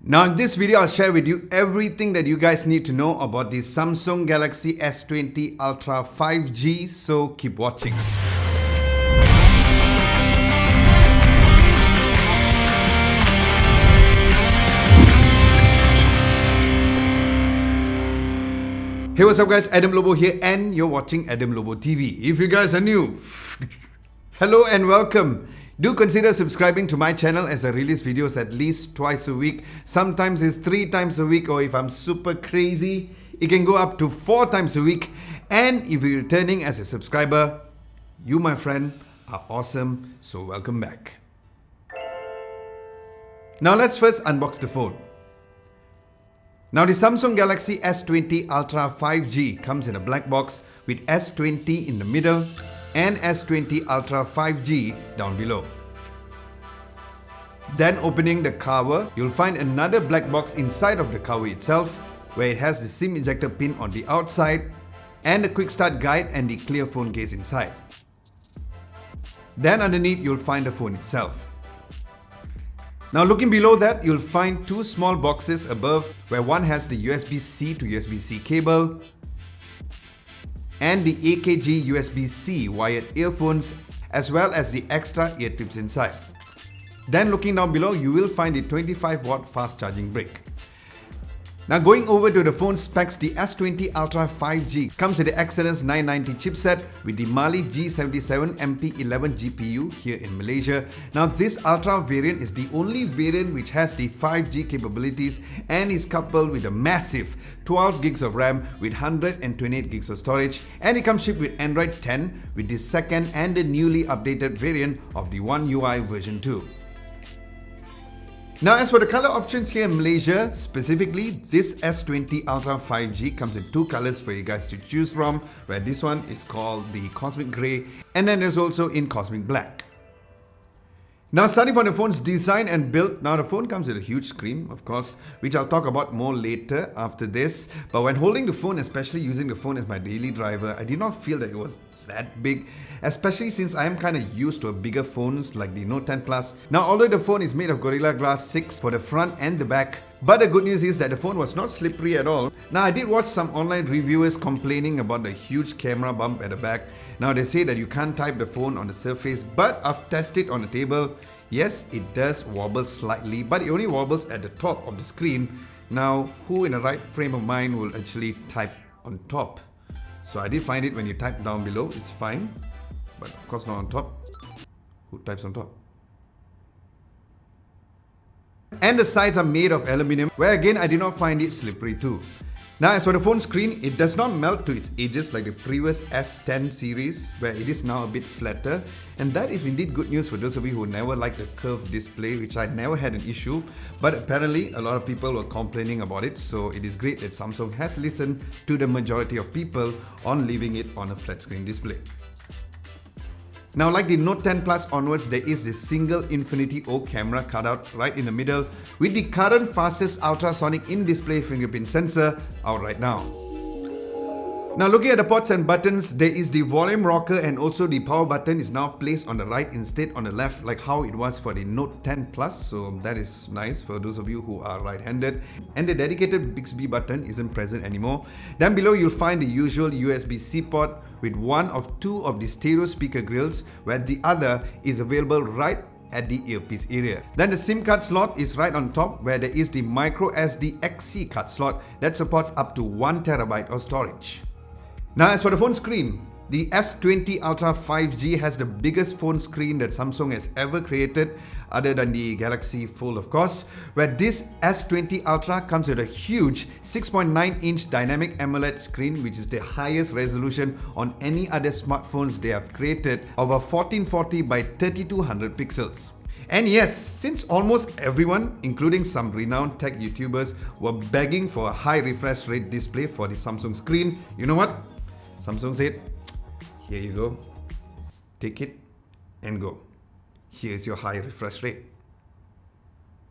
Now in this video, I'll share with you everything that you guys need to know about the Samsung Galaxy S20 Ultra 5G, so keep watching. Hey, what's up guys, Adam Lobo here and you're watching Adam Lobo TV. If you guys are new, hello and welcome. Do consider subscribing to my channel as I release videos at least twice a week. Sometimes it's 3 times a week, or if I'm super crazy, it can go up to 4 times a week. And if you're returning as a subscriber, you my friend are awesome, so welcome back. Now let's first unbox the phone. Now the Samsung Galaxy S20 Ultra 5G comes in a black box with S20 in the middle and S20 Ultra 5G down below. Then opening the cover, you'll find another black box inside of the cover itself, where it has the SIM ejector pin on the outside and the quick start guide and the clear phone case inside. Then underneath you'll find the phone itself. Now looking below that, you'll find 2 small boxes above, where one has the USB-C to USB-C cable and the AKG USB-C wired earphones, as well as the extra ear tips inside. Then looking down below, you will find the 25 watt fast charging brick. Now going over to the phone specs, the S20 Ultra 5G comes with the Exynos 990 chipset with the Malay G77 MP11 GPU here in Malaysia. Now this Ultra variant is the only variant which has the 5G capabilities and is coupled with a massive 12 gigs of RAM with 128 gigs of storage, and it comes shipped with Android 10 with the second and the newly updated variant of the One UI version 2. Now as for the color options here in Malaysia, specifically this S20 Ultra 5G comes in 2 colors for you guys to choose from, where this one is called the Cosmic Grey and then there's also in Cosmic Black. Now starting from the phone's design and build, now the phone comes with a huge screen, of course, which I'll talk about more later after this. But when holding the phone, especially using the phone as my daily driver, I did not feel that it was that big, especially since I am kind of used to bigger phones like the Note 10 Plus. Now although the phone is made of Gorilla Glass 6 for the front and the back, but the good news is that the phone was not slippery at all. Now I did watch some online reviewers complaining about the huge camera bump at the back. Now they say that you can't type the phone on the surface, but I've tested on the table. Yes, it does wobble slightly, but it only wobbles at the top of the screen. Now who in the right frame of mind will actually type on top? So I did find it when you type down below, it's fine, but of course not on top. Who types on top? And the sides are made of aluminium, where again I did not find it slippery too. Now as for the phone screen, it does not melt to its edges like the previous S10 series, where it is now a bit flatter, and that is indeed good news for those of you who never liked the curved display, which I never had an issue, but apparently a lot of people were complaining about it, so it is great that Samsung has listened to the majority of people on leaving it on a flat screen display. Now like the Note 10 Plus onwards, there is the single Infinity O camera cutout right in the middle with the current fastest ultrasonic in-display fingerprint sensor out right now. Now looking at the ports and buttons, there is the volume rocker and also the power button is now placed on the right instead on the left, like how it was for the Note 10 Plus, so that is nice for those of you who are right-handed. And the dedicated Bixby button isn't present anymore. Down below you'll find the usual USB-C port with one of 2 of the stereo speaker grills, where the other is available right at the earpiece area. Then the SIM card slot is right on top, where there is the micro SD XC card slot that supports up to 1TB of storage. Now as for the phone screen, the S20 Ultra 5G has the biggest phone screen that Samsung has ever created, other than the Galaxy Fold of course, where this S20 Ultra comes with a huge 6.9-inch dynamic AMOLED screen, which is the highest resolution on any other smartphones they have created, of a 1440 by 3200 pixels. And yes, since almost everyone, including some renowned tech YouTubers, were begging for a high refresh rate display for the Samsung screen, you know what? Samsung said, here you go, take it and go. Here's your high refresh rate.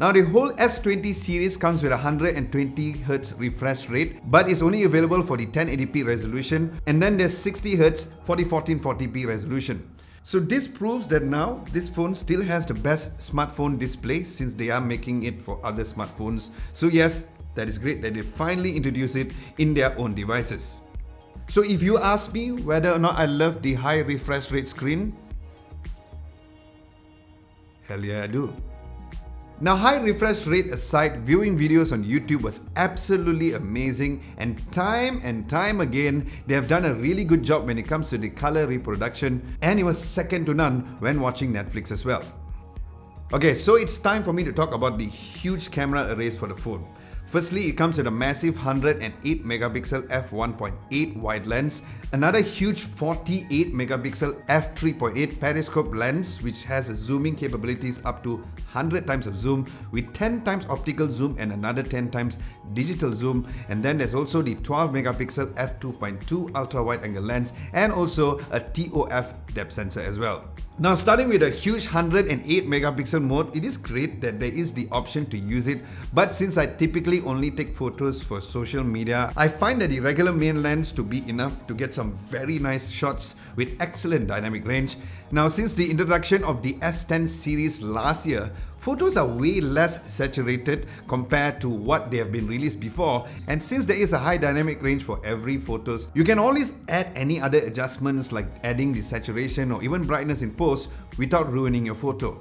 Now the whole S20 series comes with a 120Hz refresh rate, but is only available for the 1080p resolution, and then there's 60Hz for the 1440p resolution. So this proves that now this phone still has the best smartphone display since they are making it for other smartphones. So yes, that is great that they finally introduced it in their own devices. So if you ask me whether or not I love the high refresh rate screen, hell yeah I do. Now, high refresh rate aside, viewing videos on YouTube was absolutely amazing, and time again, they have done a really good job when it comes to the color reproduction, and it was second to none when watching Netflix as well. Okay, so it's time for me to talk about the huge camera arrays for the phone. Firstly, it comes with a massive 108 megapixel f1.8 wide lens, another huge 48 megapixel f3.8 periscope lens which has a zooming capabilities up to 100 times of zoom with 10 times optical zoom and another 10 times digital zoom, and then there's also the 12 megapixel f2.2 ultra wide angle lens and also a TOF depth sensor as well. Now, starting with a huge 108 megapixel mode, it is great that there is the option to use it, but since I typically only take photos for social media, I find that the regular main lens to be enough to get some very nice shots with excellent dynamic range. Now, since the introduction of the S10 series last year, photos are way less saturated compared to what they have been released before, and since there is a high dynamic range for every photos, you can always add any other adjustments like adding the saturation or even brightness in post without ruining your photo.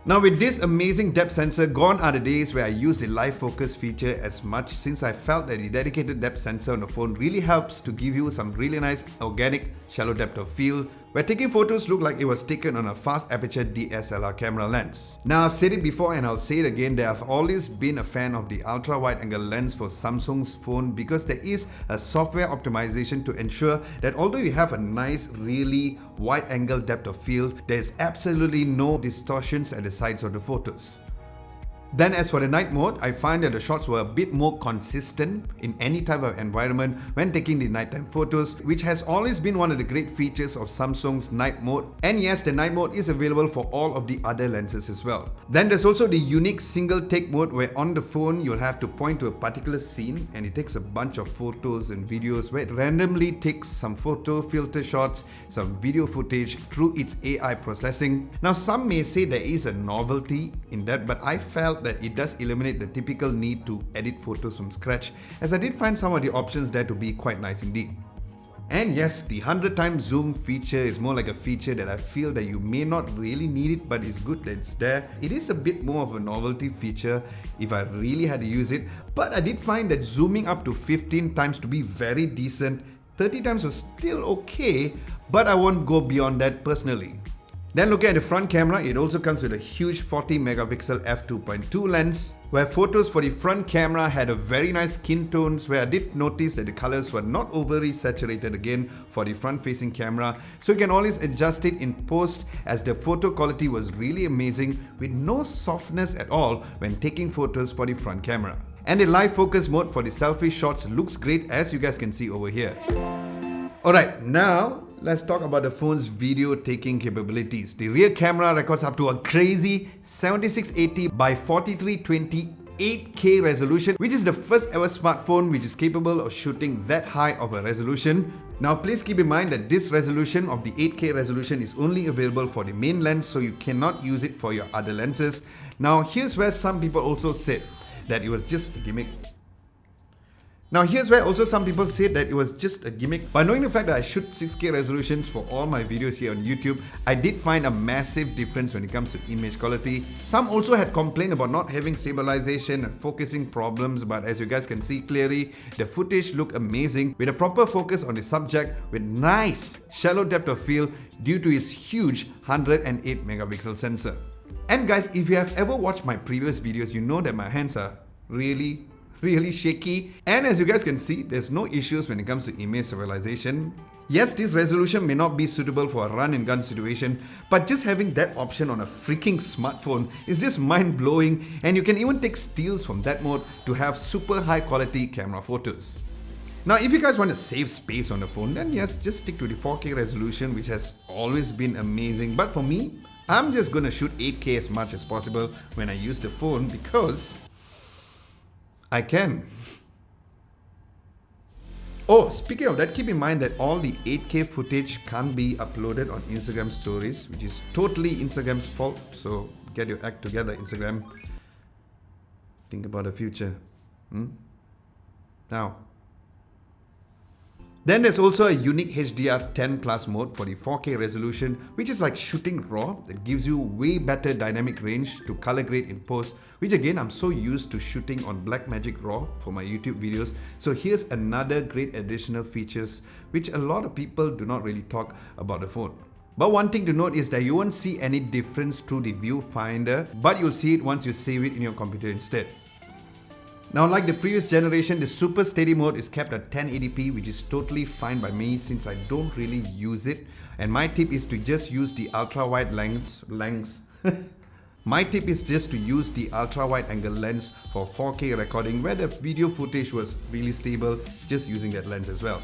Now, with this amazing depth sensor, gone are the days where I used the live focus feature as much, since I felt that the dedicated depth sensor on the phone really helps to give you some really nice organic shallow depth of field, where taking photos look like it was taken on a fast aperture DSLR camera lens. Now, I've said it before and I'll say it again, that I've always been a fan of the ultra wide angle lens for Samsung's phone because there is a software optimization to ensure that although you have a nice, really wide angle depth of field, there is absolutely no distortions at the sides of the photos. Then as for the night mode, I find that the shots were a bit more consistent in any type of environment when taking the nighttime photos, which has always been one of the great features of Samsung's night mode. And yes, the night mode is available for all of the other lenses as well. Then there's also the unique single take mode, where on the phone you'll have to point to a particular scene and it takes a bunch of photos and videos where it randomly takes some photo filter shots, some video footage through its AI processing. Now, some may say there is a novelty in that, but I felt that it does eliminate the typical need to edit photos from scratch, as I did find some of the options there to be quite nice indeed. And yes, the 100 times zoom feature is more like a feature that I feel that you may not really need it, but it's good that it's there. It is a bit more of a novelty feature if I really had to use it, but I did find that zooming up to 15 times to be very decent. 30 times was still okay, but I won't go beyond that personally. Then looking at the front camera, it also comes with a huge 40 megapixel f2.2 lens, where photos for the front camera had a very nice skin tones, where I did notice that the colors were not overly saturated again for the front facing camera, so you can always adjust it in post, as the photo quality was really amazing with no softness at all when taking photos for the front camera. And the live focus mode for the selfie shots looks great, as you guys can see over here. Alright, now let's talk about the phone's video taking capabilities. The rear camera records up to a crazy 7680 by 4320 8K resolution, which is the first ever smartphone which is capable of shooting that high of a resolution. Now, please keep in mind that this resolution of the 8K resolution is only available for the main lens, so you cannot use it for your other lenses. Now, here's where some people also said that it was just a gimmick. But knowing the fact that I shoot 6K resolutions for all my videos here on YouTube, I did find a massive difference when it comes to image quality. Some also had complained about not having stabilization and focusing problems, but as you guys can see clearly, the footage looked amazing with a proper focus on the subject with nice shallow depth of field due to its huge 108 megapixel sensor. And guys, if you have ever watched my previous videos, you know that my hands are really shaky, and as you guys can see, there's no issues when it comes to image stabilization. Yes, this resolution may not be suitable for a run and gun situation, but just having that option on a freaking smartphone is just mind-blowing, and you can even take stills from that mode to have super high quality camera photos. Now, if you guys want to save space on the phone, then yes, just stick to the 4K resolution, which has always been amazing, but for me, I'm just gonna shoot 8K as much as possible when I use the phone because I can. Oh, speaking of that, keep in mind that all the 8K footage can't be uploaded on Instagram stories, which is totally Instagram's fault. So get your act together, Instagram. Think about the future. Now, then there's also a unique HDR10 Plus mode for the 4K resolution, which is like shooting RAW. That gives you way better dynamic range to color grade in post, which again, I'm so used to shooting on Blackmagic RAW for my YouTube videos. So here's another great additional features, which a lot of people do not really talk about the phone. But one thing to note is that you won't see any difference through the viewfinder, but you'll see it once you save it in your computer instead. Now, like the previous generation, the super steady mode is kept at 1080p, which is totally fine by me since I don't really use it. And my tip is to just use the ultra-wide lens. My tip is just to use the ultra-wide angle lens for 4K recording, where the video footage was really stable, just using that lens as well.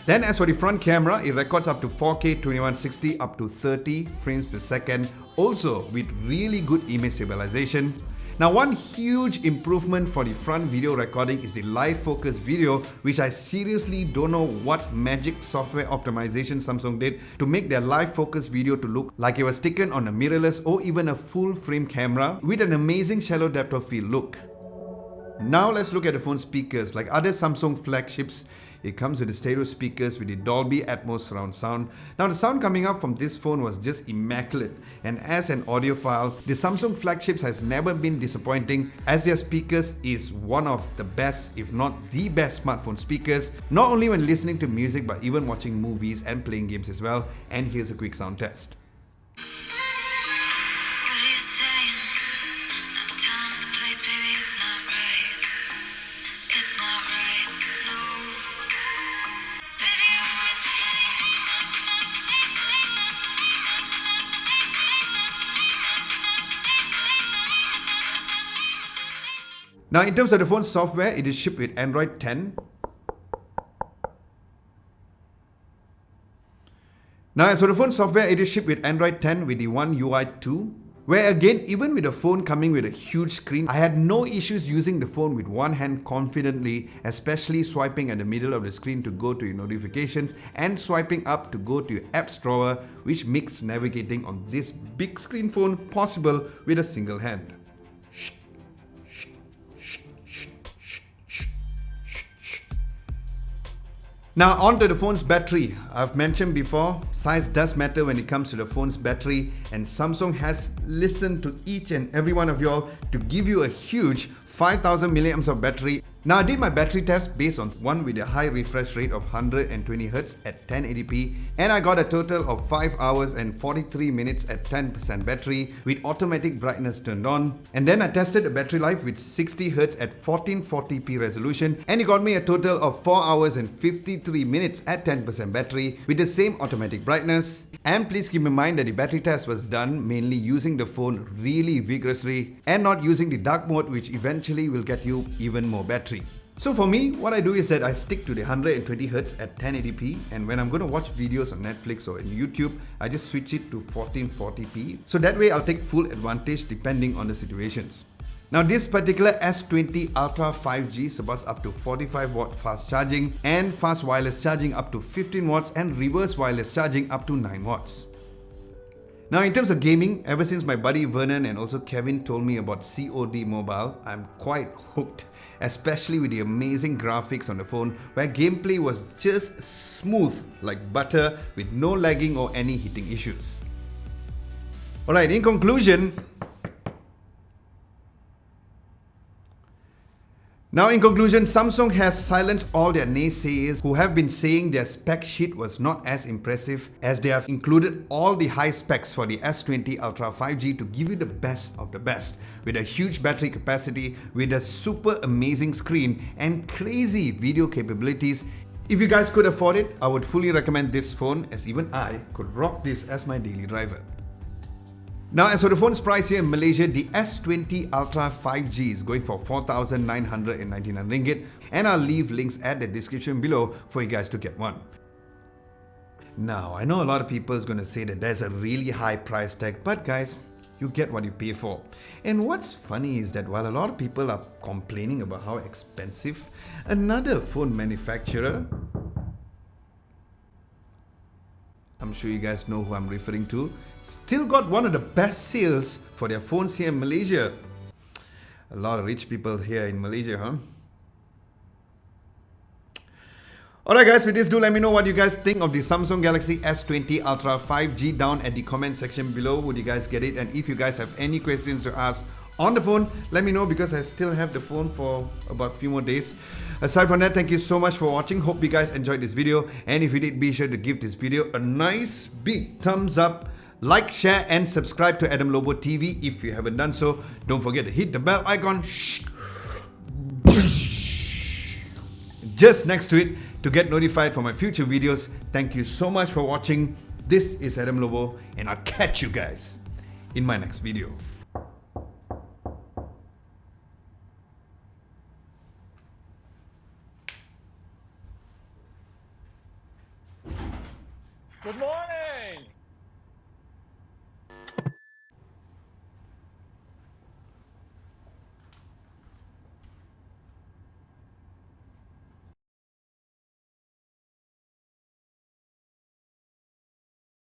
Then as for the front camera, it records up to 4K 2160 up to 30 frames per second, also with really good image stabilization. Now, one huge improvement for the front video recording is the live focus video, which I seriously don't know what magic software optimization Samsung did to make their live focus video to look like it was taken on a mirrorless or even a full frame camera with an amazing shallow depth of field look. Now let's look at the phone speakers. Like other Samsung flagships, it comes with the stereo speakers with the Dolby Atmos surround sound. Now the sound coming up from this phone was just immaculate, and as an audiophile, the Samsung flagships has never been disappointing, as their speakers is one of the best, if not the best smartphone speakers, not only when listening to music but even watching movies and playing games as well. And here's a quick sound test. Now, in terms of the phone's software, it is shipped with Android 10. Now, as for the phone software, it is shipped with Android 10 with the One UI 2. Where again, even with the phone coming with a huge screen, I had no issues using the phone with one hand confidently, especially swiping at the middle of the screen to go to your notifications and swiping up to go to your apps drawer, which makes navigating on this big screen phone possible with a single hand. Now on to the phone's battery. I've mentioned before, size does matter when it comes to the phone's battery, and Samsung has listened to each and every one of y'all to give you a huge 5000 milliamps of battery. Now I did my battery test based on one with a high refresh rate of 120Hz at 1080p, and I got a total of 5 hours and 43 minutes at 10% battery with automatic brightness turned on. And then I tested the battery life with 60Hz at 1440p resolution, and it got me a total of 4 hours and 53 minutes at 10% battery with the same automatic brightness. And please keep in mind that the battery test was done mainly using the phone really vigorously and not using the dark mode, which eventually will get you even more battery. So for me, what I do is that I stick to the 120Hz at 1080p, and when I'm going to watch videos on Netflix or in YouTube, I just switch it to 1440p. So that way I'll take full advantage depending on the situations. Now this particular S20 Ultra 5G supports up to 45 watt fast charging and fast wireless charging up to 15 watts and reverse wireless charging up to 9 watts. Now in terms of gaming, ever since my buddy Vernon and also Kevin told me about COD Mobile, I'm quite hooked, especially with the amazing graphics on the phone where gameplay was just smooth like butter with no lagging or any heating issues. Alright, in conclusion, Samsung has silenced all their naysayers who have been saying their spec sheet was not as impressive, as they have included all the high specs for the S20 Ultra 5G to give you the best of the best, with a huge battery capacity, with a super amazing screen and crazy video capabilities. If you guys could afford it, I would fully recommend this phone, as even I could rock this as my daily driver. Now, as for the phone's price here in Malaysia, the S20 Ultra 5G is going for 4,999 ringgit, and I'll leave links at the description below for you guys to get one. Now, I know a lot of people is going to say that there's a really high price tag, but guys, you get what you pay for. And what's funny is that while a lot of people are complaining about how expensive, another phone manufacturer, I'm sure you guys know who I'm referring to, still got one of the best sales for their phones here in Malaysia. A lot of rich people here in Malaysia, huh? Alright guys, with this, do let me know what you guys think of the Samsung Galaxy S20 Ultra 5G down at the comment section below. Would you guys get it? And if you guys have any questions to ask on the phone, let me know, because I still have the phone for about a few more days. Aside from that, thank you so much for watching. Hope you guys enjoyed this video. And if you did, be sure to give this video a nice big thumbs up. Like, share and subscribe to Adam Lobo TV if you haven't done so. Don't forget to hit the bell icon just next to it to get notified for my future videos. Thank you so much for watching. This is Adam Lobo, and I'll catch you guys in my next video. Good morning.